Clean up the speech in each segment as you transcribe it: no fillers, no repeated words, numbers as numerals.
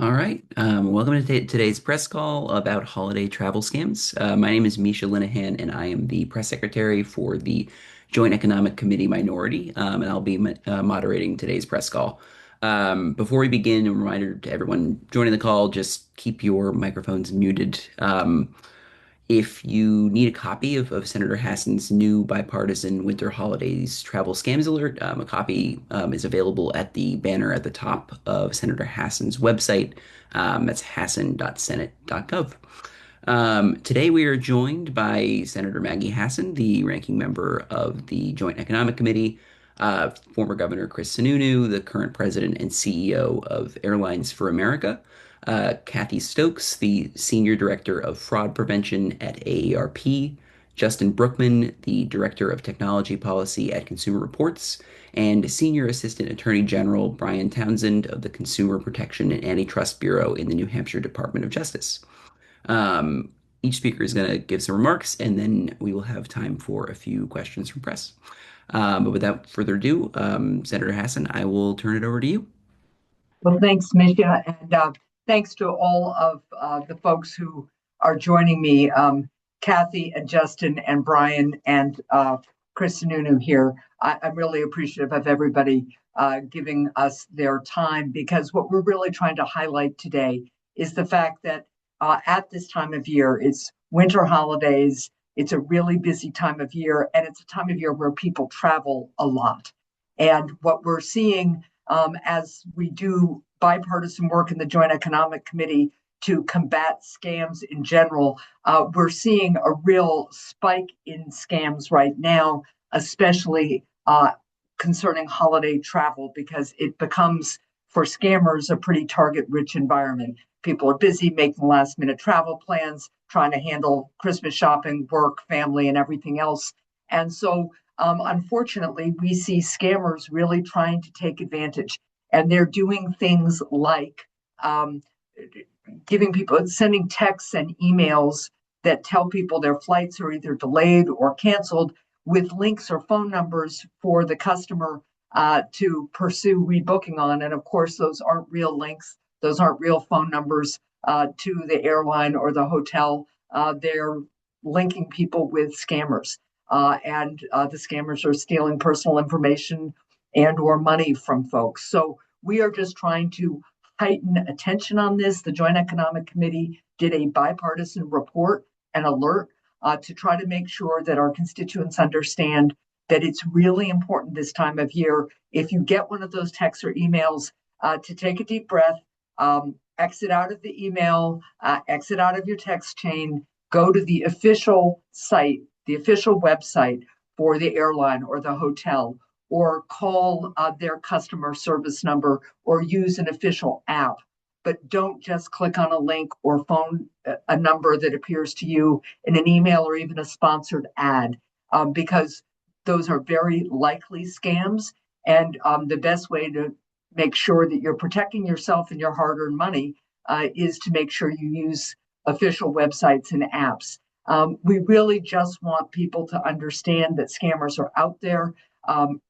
All right. Welcome to today's press call about holiday travel scams. My name is Misha Linehan, and I am the press secretary for the Joint Economic Committee Minority, and I'll be moderating today's press call. Before we begin, a reminder to everyone joining the call, just keep your microphones muted. If you need a copy of Senator Hassan's new bipartisan winter holidays travel scams alert, a copy is available at the banner at the top of Senator Hassan's website. That's hassan.senate.gov. Today we are joined by Senator Maggie Hassan, the ranking member of the Joint Economic Committee, former Governor Chris Sununu, the current president and CEO of Airlines for America, Kathy Stokes, the Senior Director of Fraud Prevention at AARP, Justin Brookman, the Director of Technology Policy at Consumer Reports, and Senior Assistant Attorney General Brian Townsend of the Consumer Protection and Antitrust Bureau in the New Hampshire Department of Justice. Um, each speaker is going to give some remarks, and then we will have time for a few questions from press. But without further ado, Senator Hassan, I will turn it over to you. Well, thanks, Misha, and thanks to all of the folks who are joining me, Kathy and Justin and Brian and Chris Sununu here. I'm really appreciative of everybody giving us their time, because what we're really trying to highlight today is the fact that at this time of year, it's winter holidays, it's a really busy time of year, and it's a time of year where people travel a lot. And what we're seeing as we do bipartisan work in the Joint Economic Committee to combat scams in general, we're seeing a real spike in scams right now, especially concerning holiday travel, because it becomes, for scammers, a pretty target-rich environment. People are busy making last-minute travel plans, trying to handle Christmas shopping, work, family, and everything else. And so unfortunately, we see scammers really trying to take advantage, and they're doing things like um, giving people, sending texts and emails that tell people their flights are either delayed or canceled, with links or phone numbers for the customer to pursue rebooking on. And of course, those aren't real links, those aren't real phone numbers to the airline or the hotel. They're linking people with scammers. And the scammers are stealing personal information and or money from folks. So we are just trying to heighten attention on this. The Joint Economic Committee did a bipartisan report and alert to try to make sure that our constituents understand that it's really important this time of year, if you get one of those texts or emails, to take a deep breath, exit out of the email, exit out of your text chain, go to the official site, the official website for the airline or the hotel, or call their customer service number, or use an official app. But don't just click on a link or phone a number that appears to you in an email or even a sponsored ad, because those are very likely scams. And the best way to make sure that you're protecting yourself and your hard-earned money is to make sure you use official websites and apps. We really just want people to understand that scammers are out there.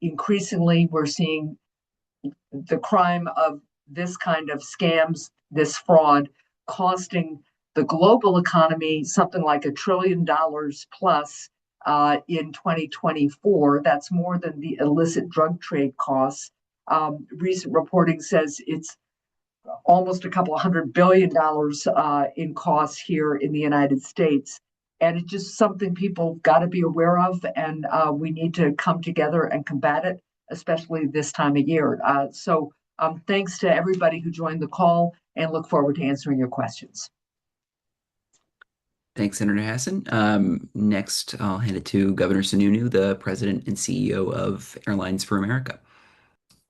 Increasingly, we're seeing the crime of this kind of scams, this fraud, costing the global economy something like $1 trillion plus in 2024. That's more than the illicit drug trade costs. Recent reporting says it's almost a couple of $100 billion in costs here in the United States. And it's just something people got to be aware of, and we need to come together and combat it, especially this time of year. So thanks to everybody who joined the call, and look forward to answering your questions. Thanks, Senator Hassan. Next, I'll hand it to Governor Sununu, the president and CEO of Airlines for America.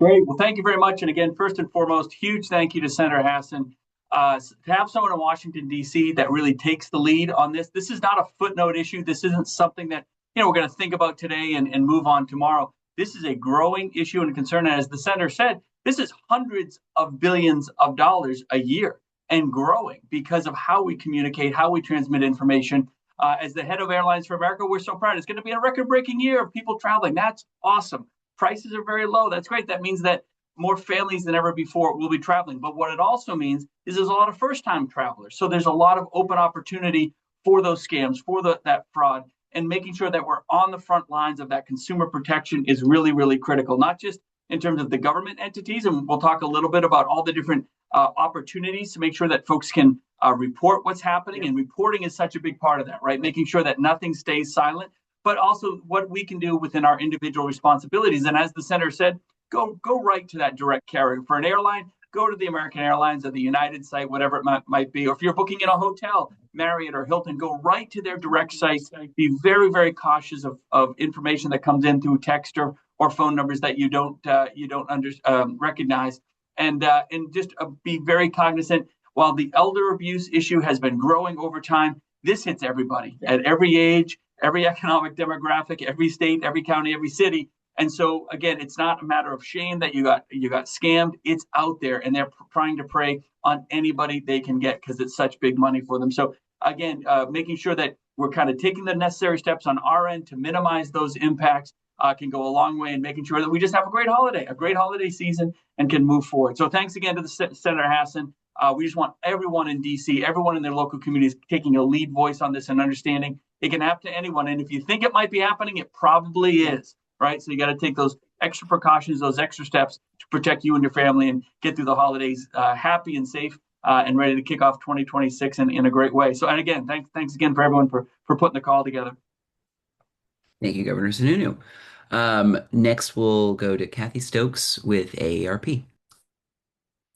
Great. Well, thank you very much. And again, first and foremost, huge thank you to Senator Hassan. To have someone in Washington, D.C. that really takes the lead on this. This is not a footnote issue. This isn't something that we're going to think about today and move on tomorrow. This is a growing issue and concern. And as the senator said, this is hundreds of billions of dollars a year and growing because of how we communicate, how we transmit information. As the head of Airlines for America, we're so proud. It's going to be a record-breaking year of people traveling. That's awesome. Prices are very low. That's great. That means that more families than ever before will be traveling. But what it also means is there's a lot of first-time travelers. So there's a lot of open opportunity for those scams, for that fraud, and making sure that we're on the front lines of that consumer protection is really, really critical, not just in terms of the government entities. And we'll talk a little bit about all the different opportunities to make sure that folks can report what's happening. And reporting is such a big part of that, right? Making sure that nothing stays silent, but also what we can do within our individual responsibilities. And as the senator said, go right to that direct carrier. For an airline, go to the American Airlines or the United site, whatever it might be. Or if you're booking in a hotel, Marriott or Hilton, go right to their direct site. Be very, very cautious of information that comes in through text or phone numbers that you don't recognize, and just be very cognizant. While the elder abuse issue has been growing over time, this hits everybody at every age, every economic demographic, every state, every county, every city. And so again, it's not a matter of shame that you got scammed. It's out there, and they're trying to prey on anybody they can get because it's such big money for them. So again, making sure that we're kind of taking the necessary steps on our end to minimize those impacts can go a long way in making sure that we just have a great holiday season, and can move forward. So thanks again to the Senator Hassan. We just want everyone in DC, everyone in their local communities taking a lead voice on this and understanding it can happen to anyone. And if you think it might be happening, it probably is, right? So you got to take those extra precautions, those extra steps to protect you and your family and get through the holidays happy and safe and ready to kick off 2026 in a great way. So, and again, thanks again for everyone for putting the call together. Thank you, Governor Sununu. Next, we'll go to Kathy Stokes with AARP.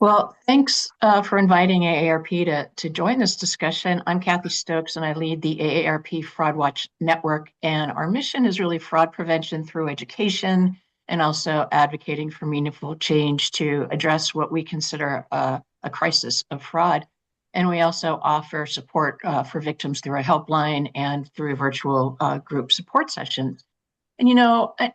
Well, thanks for inviting AARP to join this discussion. I'm Kathy Stokes, and I lead the AARP Fraud Watch Network. And our mission is really fraud prevention through education and also advocating for meaningful change to address what we consider a crisis of fraud. And we also offer support for victims through a helpline and through virtual group support sessions. And,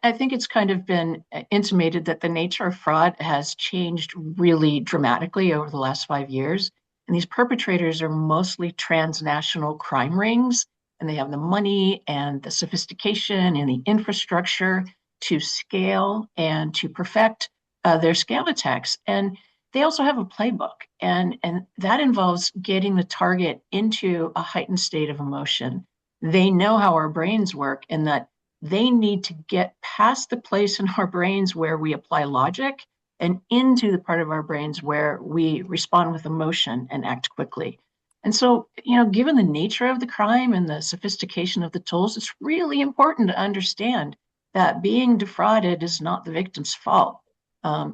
I think it's kind of been intimated that the nature of fraud has changed really dramatically over the last 5 years. And these perpetrators are mostly transnational crime rings, and they have the money and the sophistication and the infrastructure to scale and to perfect their scam attacks. And they also have a playbook, and that involves getting the target into a heightened state of emotion. They know how our brains work, and that they need to get past the place in our brains where we apply logic and into the part of our brains where we respond with emotion and act quickly. And so, given the nature of the crime and the sophistication of the tools, it's really important to understand that being defrauded is not the victim's fault.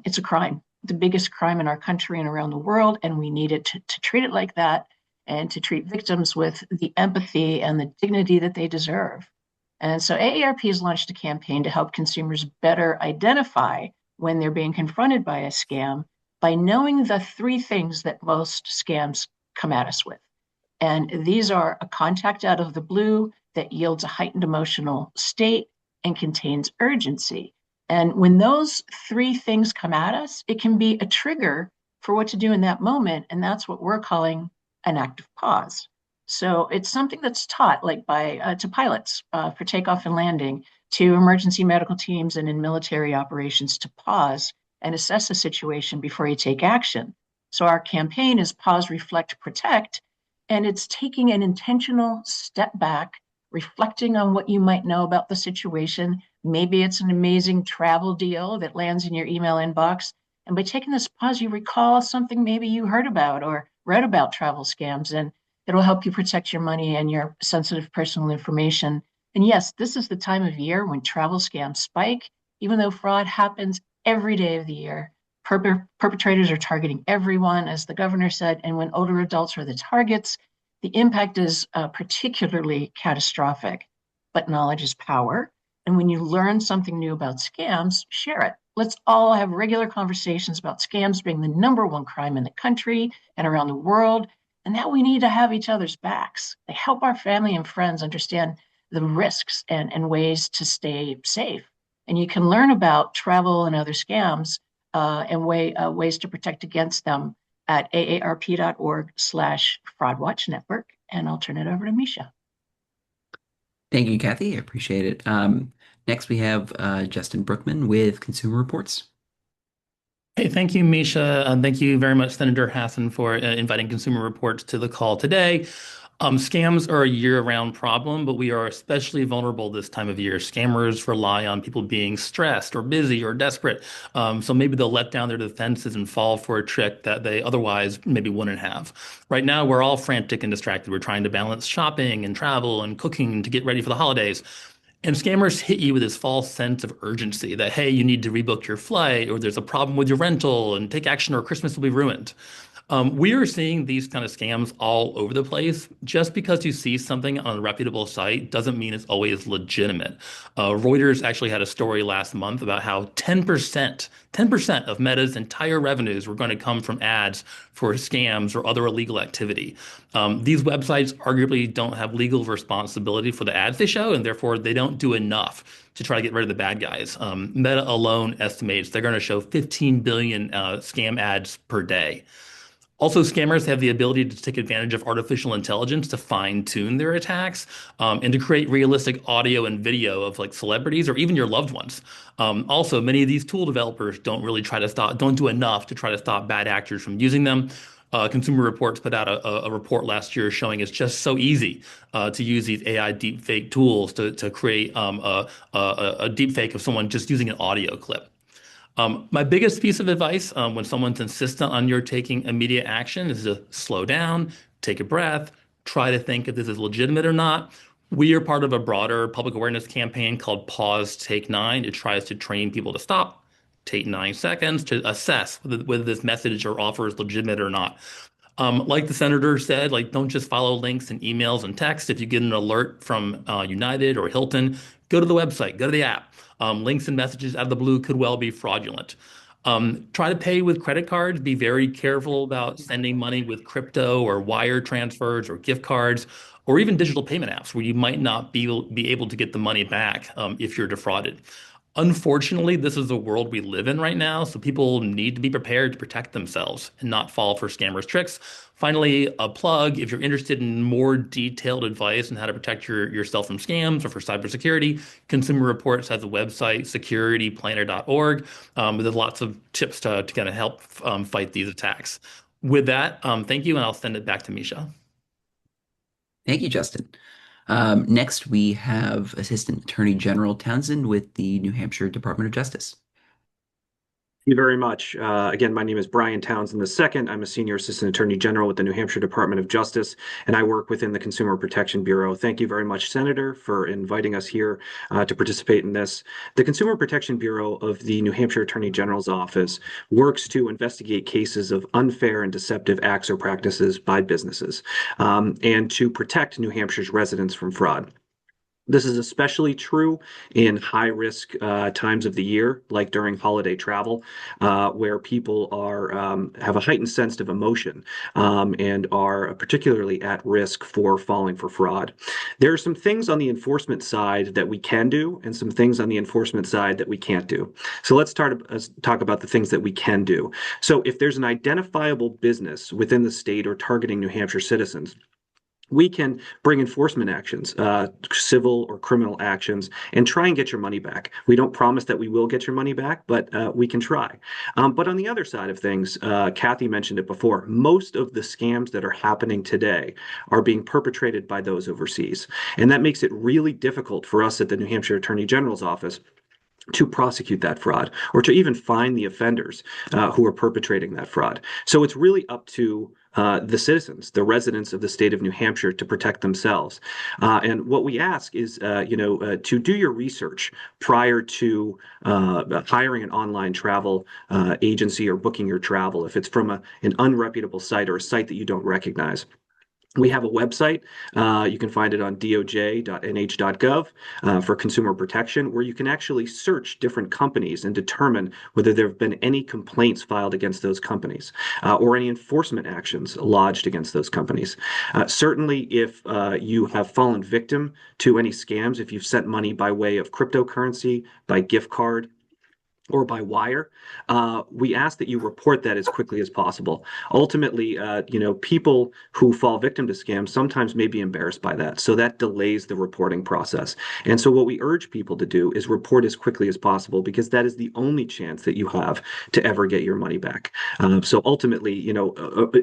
It's a crime, the biggest crime in our country and around the world, and we need it to treat it like that and to treat victims with the empathy and the dignity that they deserve. And so AARP has launched a campaign to help consumers better identify when they're being confronted by a scam by knowing the three things that most scams come at us with. And these are a contact out of the blue that yields a heightened emotional state and contains urgency. And when those three things come at us, it can be a trigger for what to do in that moment. And that's what we're calling an active pause. So it's something that's taught like to pilots for takeoff and landing, to emergency medical teams and in military operations to pause and assess a situation before you take action. So our campaign is Pause, Reflect, Protect, and it's taking an intentional step back, reflecting on what you might know about the situation. Maybe it's an amazing travel deal that lands in your email inbox. And by taking this pause, you recall something maybe you heard about or read about travel scams, and it'll help you protect your money and your sensitive personal information. And yes, this is the time of year when travel scams spike, even though fraud happens every day of the year. Perpetrators are targeting everyone, as the governor said, and when older adults are the targets, the impact is particularly catastrophic. But knowledge is power. And when you learn something new about scams, share it. Let's all have regular conversations about scams being the number one crime in the country and around the world, and that we need to have each other's backs. They help our family and friends understand the risks and ways to stay safe. And you can learn about travel and other scams and ways to protect against them at aarp.org/fraudwatchnetwork. And I'll turn it over to Misha. Thank you, Kathy. I appreciate it. Next, we have Justin Brookman with Consumer Reports. Hey, thank you, Misha. Thank you very much, Senator Hassan, for inviting Consumer Reports to the call today. Scams are a year-round problem, but we are especially vulnerable this time of year. Scammers rely on people being stressed or busy or desperate. So maybe they'll let down their defenses and fall for a trick that they otherwise maybe wouldn't have. Right now, we're all frantic and distracted. We're trying to balance shopping and travel and cooking to get ready for the holidays. And scammers hit you with this false sense of urgency that, hey, you need to rebook your flight, or there's a problem with your rental, and take action, or Christmas will be ruined. We are seeing these kind of scams all over the place. Just because you see something on a reputable site doesn't mean it's always legitimate. Reuters actually had a story last month about how 10% of Meta's entire revenues were going to come from ads for scams or other illegal activity. These websites arguably don't have legal responsibility for the ads they show, and therefore they don't do enough to try to get rid of the bad guys. Meta alone estimates they're going to show 15 billion scam ads per day. Also, scammers have the ability to take advantage of artificial intelligence to fine-tune their attacks, and to create realistic audio and video of like celebrities or even your loved ones. Also, many of these tool developers don't do enough to try to stop bad actors from using them. Consumer Reports put out a report last year showing it's just so easy to use these AI deepfake tools to create a deepfake of someone just using an audio clip. My biggest piece of advice when someone's insistent on your taking immediate action is to slow down, take a breath, try to think if this is legitimate or not. We are part of a broader public awareness campaign called Pause, Take 9. It tries to train people to stop, take 9 seconds to assess whether this message or offer is legitimate or not. Like the senator said, like don't just follow links and emails and text. If you get an alert from United or Hilton, go to the website, go to the app. Links and messages out of the blue could well be fraudulent. Try to pay with credit cards. Be very careful about sending money with crypto or wire transfers or gift cards or even digital payment apps where you might not be able to get the money back if you're defrauded. Unfortunately, this is the world we live in right now, so people need to be prepared to protect themselves and not fall for scammers' tricks. Finally, a plug, if you're interested in more detailed advice on how to protect yourself from scams or for cybersecurity, Consumer Reports has a website, securityplanner.org. There's lots of tips to kind of help fight these attacks. With that, thank you, and I'll send it back to Misha. Thank you, Justin. Next, we have Assistant Attorney General Townsend with the New Hampshire Department of Justice. Thank you very much. Again, my name is Brian Townsend II. I'm a Senior Assistant Attorney General with the New Hampshire Department of Justice, and I work within the Consumer Protection Bureau. Thank you very much, Senator, for inviting us here to participate in this. The Consumer Protection Bureau of the New Hampshire Attorney General's Office works to investigate cases of unfair and deceptive acts or practices by businesses, and to protect New Hampshire's residents from fraud. This is especially true in high-risk times of the year, like during holiday travel, where people have a heightened sense of emotion, and are particularly at risk for falling for fraud. There are some things on the enforcement side that we can do, and some things on the enforcement side that we can't do. So let's talk about the things that we can do. So if there's an identifiable business within the state or targeting New Hampshire citizens, we can bring enforcement actions, civil or criminal actions, and try and get your money back. We don't promise that we will get your money back, but we can try. But on the other side of things, Kathy mentioned it before, most of the scams that are happening today are being perpetrated by those overseas. And that makes it really difficult for us at the New Hampshire Attorney General's office to prosecute that fraud or to even find the offenders who are perpetrating that fraud. So it's really up to the citizens, the residents of the state of New Hampshire, to protect themselves. And what we ask is, to do your research prior to hiring an online travel agency or booking your travel if it's from an unreputable site or a site that you don't recognize. We have a website. You can find it on doj.nh.gov for consumer protection, where you can actually search different companies and determine whether there have been any complaints filed against those companies or any enforcement actions lodged against those companies. Certainly, if you have fallen victim to any scams, if you've sent money by way of cryptocurrency, by gift card, or by wire, we ask that you report that as quickly as possible. Ultimately, people who fall victim to scams sometimes may be embarrassed by that, so that delays the reporting process. And so, what we urge people to do is report as quickly as possible because that is the only chance that you have to ever get your money back. So ultimately,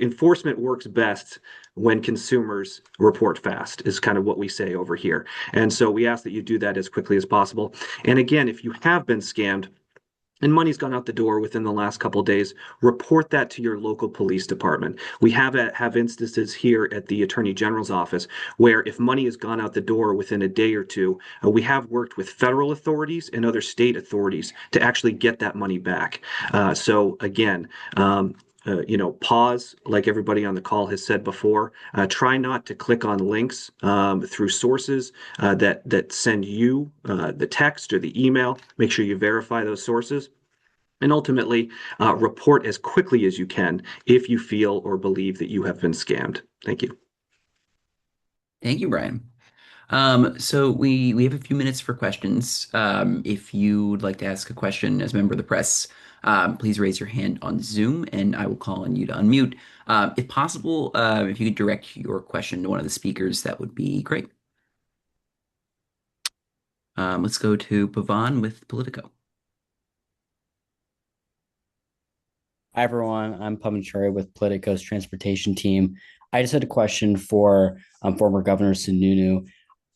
enforcement works best when consumers report fast, is kind of what we say over here. And so we ask that you do that as quickly as possible. And again, if you have been scammed, and money's gone out the door within the last couple of days, report that to your local police department. We have instances here at the Attorney General's office where if money has gone out the door within a day or two, we have worked with federal authorities and other state authorities to actually get that money back. So again, pause, like everybody on the call has said before. Try not to click on links through sources that send you the text or the email. Make sure you verify those sources. And ultimately, report as quickly as you can if you feel or believe that you have been scammed. Thank you. Thank you, Brian. So we have a few minutes for questions. If you would like to ask a question as a member of the press, please raise your hand on Zoom, and I will call on you to unmute. If possible, if you could direct your question to one of the speakers, that would be great. Let's go to Pavan with Politico. Hi, everyone. I'm Pavan Chari with Politico's transportation team. I just had a question for former Governor Sununu.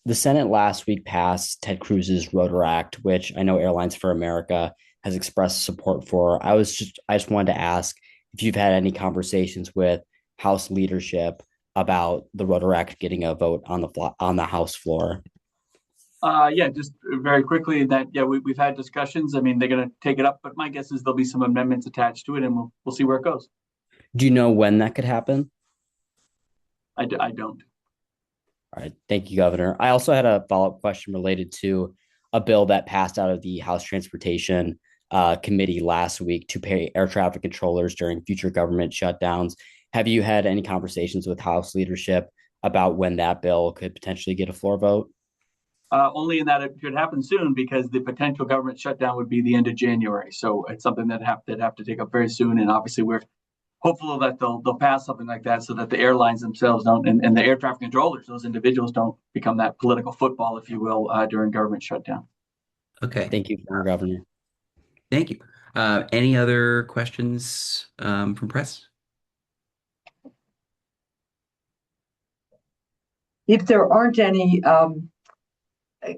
The Senate last week passed Ted Cruz's Rotor Act, which I know Airlines for America has expressed support for. I just wanted to ask if you've had any conversations with House leadership about the Rotor Act getting a vote on the House floor. Just very quickly that, we've had discussions. I mean, they're going to take it up, but my guess is there'll be some amendments attached to it, and we'll see where it goes. Do you know when that could happen? I don't. All right. Thank you, Governor. I also had a follow-up question related to a bill that passed out of the House Transportation Committee last week to pay air traffic controllers during future government shutdowns. Have you had any conversations with House leadership about when that bill could potentially get a floor vote? Only in that it should happen soon, because the potential government shutdown would be the end of January. So it's something that have to take up very soon. And obviously, we're hopeful that they'll pass something like that so that the airlines themselves don't, and the air traffic controllers, those individuals, don't become that political football, if you will, during government shutdown. Okay. Thank you, Governor. Thank you. Any other questions from press? If there aren't any,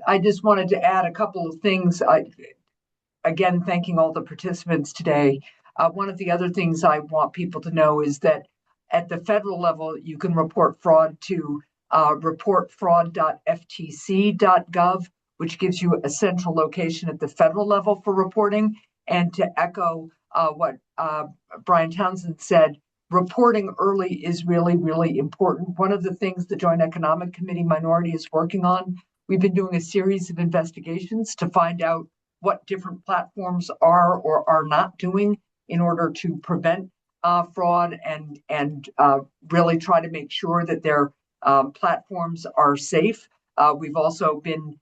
I just wanted to add a couple of things. Again, thanking all the participants today. One of the other things I want people to know is that at the federal level, you can report fraud to reportfraud.ftc.gov, which gives you a central location at the federal level for reporting. And to echo what Brian Townsend said, reporting early is really, really important. One of the things the Joint Economic Committee minority is working on, we've been doing a series of investigations to find out what different platforms are or are not doing in order to prevent fraud and really try to make sure that their platforms are safe. We've also been,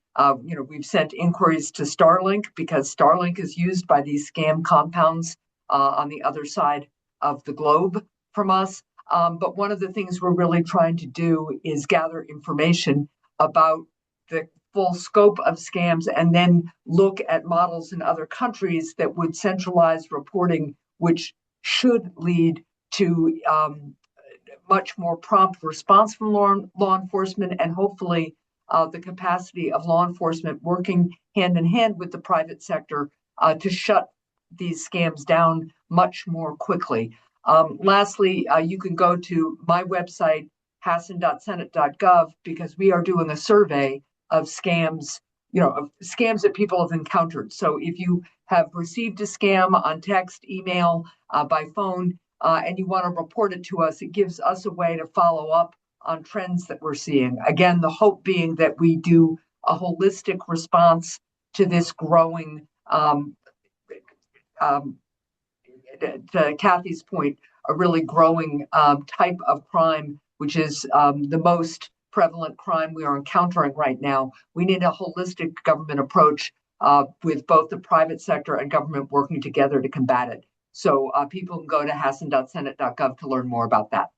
we've sent inquiries to Starlink because Starlink is used by these scam compounds on the other side of the globe from us. But one of the things we're really trying to do is gather information about the full scope of scams and then look at models in other countries that would centralize reporting, which should lead to much more prompt response from law enforcement and hopefully the capacity of law enforcement working hand in hand with the private sector to shut these scams down much more quickly. Lastly, you can go to my website, hassan.senate.gov, because we are doing a survey of scams, of scams that people have encountered. So if you have received a scam on text, email, by phone, and you want to report it to us, it gives us a way to follow up on trends that we're seeing. Again, the hope being that we do a holistic response to this growing, to Kathy's point, a really growing type of crime, which is the most prevalent crime we are encountering right now. We need a holistic government approach with both the private sector and government working together to combat it. So people can go to hassan.senate.gov to learn more about that.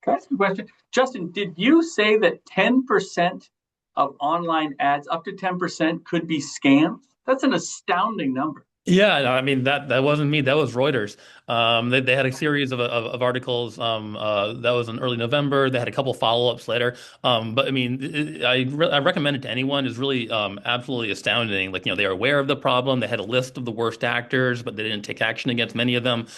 Can I ask a question? Justin, did you say that 10% of online ads, up to 10%, could be scams? That's an astounding number. Yeah, no, I mean that wasn't me. That was Reuters. They had a series of articles. That was in early November. They had a couple follow-ups later. But I mean, I recommend it to anyone. It's really absolutely astounding. Like, they are aware of the problem. They had a list of the worst actors, but they didn't take action against many of them.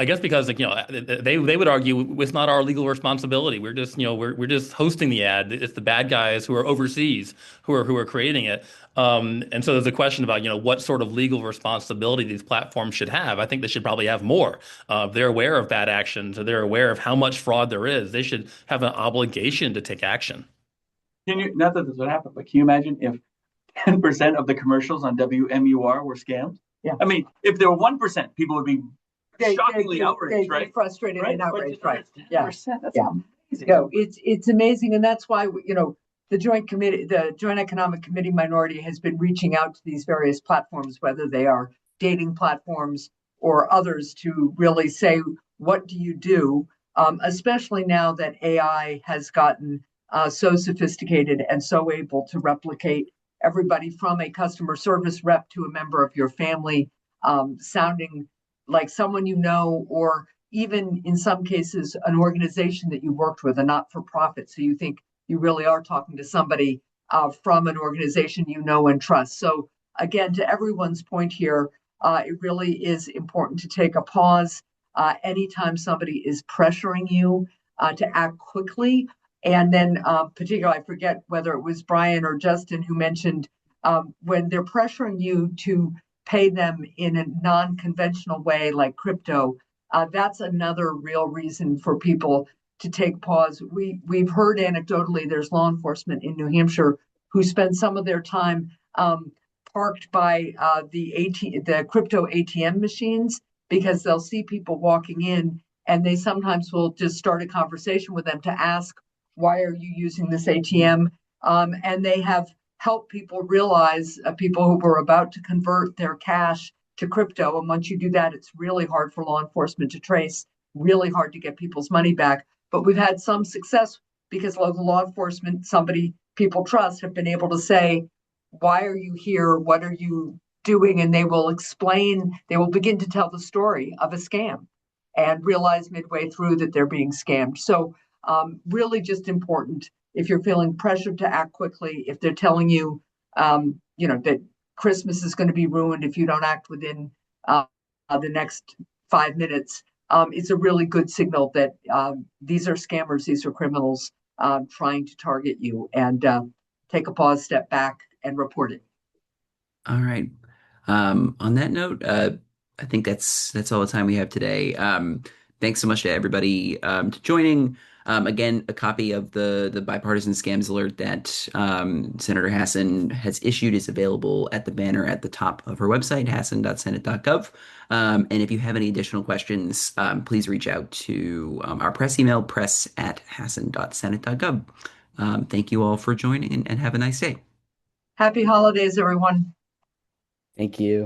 I guess because, like, they would argue it's not our legal responsibility. We're just, we're just hosting the ad. It's the bad guys who are overseas who are creating it. And so there's a question about, what sort of legal responsibility these platforms should have. I think they should probably have more. They're aware of bad actions, or they're aware of how much fraud there is. They should have an obligation to take action. Can you, not that this would happen, but can you imagine if 10% of the commercials on WMUR were scams? Yeah. I mean, if there were 1%, people would be shockingly outraged, they'd right? be frustrated and outraged, right? Yeah. That's Yeah. amazing. It's amazing, and that's why the Joint Economic Committee minority has been reaching out to these various platforms, whether they are dating platforms or others, to really say, what do you do? Especially now that AI has gotten so sophisticated and so able to replicate everybody from a customer service rep to a member of your family, sounding like someone you know, or even in some cases, an organization that you worked with, a not-for-profit. So you think you really are talking to somebody from an organization you know and trust. So again, to everyone's point here, it really is important to take a pause anytime somebody is pressuring you to act quickly. And then particularly, I forget whether it was Brian or Justin who mentioned when they're pressuring you to pay them in a non-conventional way like crypto, that's another real reason for people to take pause. We've heard anecdotally there's law enforcement in New Hampshire who spend some of their time parked by the crypto ATM machines, because they'll see people walking in and they sometimes will just start a conversation with them to ask, why are you using this ATM? And they have helped people realize, people who were about to convert their cash to crypto. And once you do that, it's really hard for law enforcement to trace, really hard to get people's money back. But we've had some success because local law enforcement, somebody people trust, have been able to say, why are you here? What are you doing? And they will explain, they will begin to tell the story of a scam and realize midway through that they're being scammed. So really just important, if you're feeling pressured to act quickly, if they're telling you, that Christmas is going to be ruined if you don't act within the next 5 minutes, it's a really good signal that these are scammers, these are criminals trying to target you. And take a pause, step back, and report it. All right. On that note, I think that's all the time we have today. Thanks so much to everybody to joining. Again, a copy of the bipartisan scams alert that Senator Hassan has issued is available at the banner at the top of her website, hassan.senate.gov. And if you have any additional questions, please reach out to our press email, press@hassan.senate.gov. Thank you all for joining, and have a nice day. Happy holidays, everyone. Thank you.